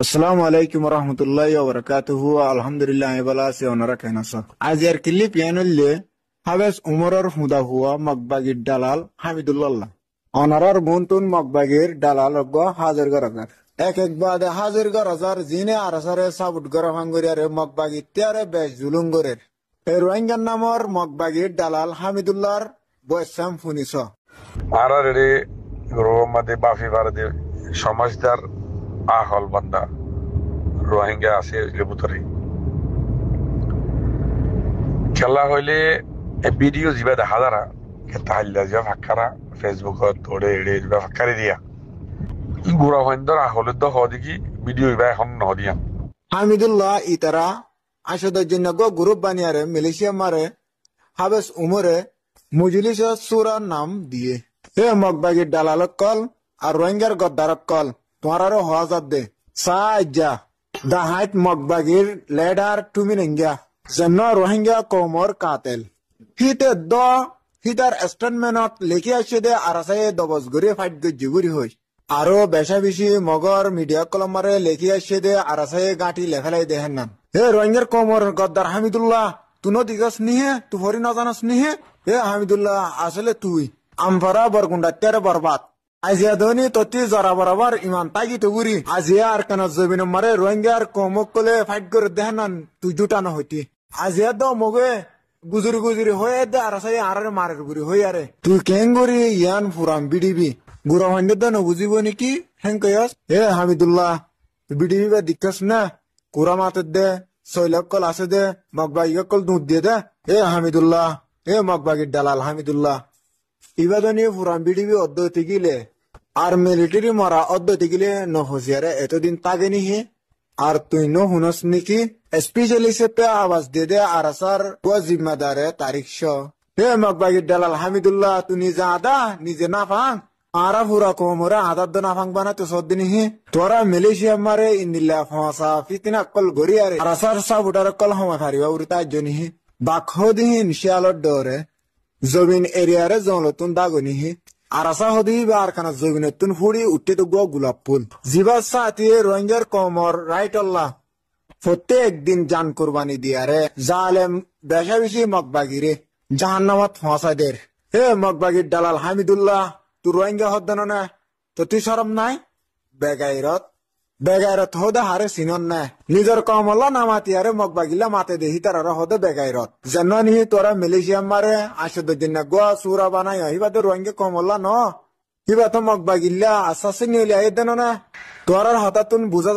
আসসালামু আলাইকুম রহমতুল্লাহ ওবরাকাতুহু আলহামদুলিল্লাহ বলা আছে ওনারা কেন আছো আজ এর কিল্লি পিয়ানুল্লে হাবেস উমরর হুদা হুয়া মগবাগির দালাল হামিদুল্লাহ অনারার বন্তুন মগবাগির দালাল হাজির গরগার এক বাদে হাজির গরজার জিনে আরাসারে সাবুট গরভাঙ্গরিয়ারে মগবাগি তিয়ারে বেশ জুলুম গরের এই রোহিঙ্গার নামর মগবাগির দালাল হামিদুল্লাহর বয়সাম ফুনিস আরারে রোমাদে বাফি ভারতে সমাজদার আহল বান্দা রোহিঙ্গা আছে লেবুতরে খেলা হইলে ভিডিও যা দেখা যারা তাহলে যা ফাঁকারা ফেসবুকত তোড়ে এড়ে যা ফাঁকারি দিয়া গুড়া হইন্দর আহলের দ হদিকি ভিডিও ইবা এখন নহদিয়া হামিদুল্লাহ ইতারা আশাদের জন্য গ্রুপ বানিয়ারে মালয়েশিয়া মারে হাবেস উমরে মুজলিস সুরার নাম দিয়ে এ মগবাগির দালালক কল আর রোহিঙ্গার গদ্দারক কল তোমারও হওয়া দে সাহায্যা দা হাইট মগবাগির লেডার টুমি নেঙ্গা যেন রোহিঙ্গা কমর কাতেল হিতার স্টেটমেন্টত লিখি আসছে দে আরাসাই দবজ গড়িয়ে ফাইট জিগুরি হই আরো বেশা বেশি মগর মিডিয়া কলমারে লিখি আসছে দে আরাসাই গাঁটি লেখালাই দেহেন নাম হে রোহিঙ্গার কমর গদ্দার হামিদুল্লাহ তুনো দিগস নিহে তু ভরি না জানাস নিহে হে হামিদুল্লাহ আসলে তুই আমফারা বরগুন্ডা তেরে বরবাদ আজিয়া ধনী ততি জরা বরাবর ইমান তাগি তো গুরি আজিয়া আর কেন জবিন মারে রোহিঙ্গার কমক কলে ফাইট করে দেহান তুই জুটানো হইতি আজিয়া দ মগে গুজুরি হয়ে দে আর সাই আর মারের গুরি হই আরে তুই কেন গরি ইয়ান ফুরাম বিডিবি গুড়া হইন্দ দ বুঝিব নাকি হেঙ্কয়াস হে হামিদুল্লাহ বিডিবি বা দিক্কাস না কুরা মাতে দে সৈলক কল আছে দে মগবাগি কল দুধ দিয়ে দে হে হামিদুল্লাহ হে মগবাগির দালাল হামিদুল্লাহ ইবাদনী ফুরাম বিডিবি অদ্দতি গিলে আর মিলিটারি মরা অদ্দতি গিলে নহজিয়ারে এতদিন তাগে নিহি আর তুই ন হুনস নাকি স্পেশালি সেপে আওয়াজ দিয়ে দে আর আসার জিম্মাদারে তারিখ হে মগবাগির দালাল হামিদুল্লাহ তুই নিজে আদা নিজে না ফাং আরা ফুরা কোমরে আদার না ফাং বানা তো সদ্দিন হি তোরা মালয়েশিয়া মারে ইন্দিল্লা ফাঁসা ফিতিনা কল গড়িয়ারে আর আসার সাবুটার কল হমা ফারিবা উড়িতা জনি হি বাখদিন শিয়ালর ডরে জমিন এরিয়ারে জলতুন দাগনিহি আরাসা হদি আর খানা জমিনতুন ফুড়ি উঠতে তো গোলাপ ফুল জিবা সাথিয়ে রোহিঙ্গার কমর রাইট আল্লাহ প্রত্যেক দিন জান কুরবানি দিয়ারে জালেম বেশা বেশি মগবাগিরে জাহান্নামাত ফাঁসাদের হে মগবাগির দালাল হামিদুল্লাহ তুই রোহিঙ্গা হদ্দানো না তো তুই শরম নাই বেগাইরত হদে হারে সিনন না নিজের কমলা নামাতি আরে মগবাগিলা মাতে দেহি তার হদে বেগাইরত যেন নিহি তোরা মালয়েশিয়া মারে আসদ দিন গোয়া সুরা বানাই হিবাদ রোহিঙ্গা কমলা ন হিবা তো মগবাগিল্লা আসাসে নিলে আই দেন না তোর হঠাৎ বুঝা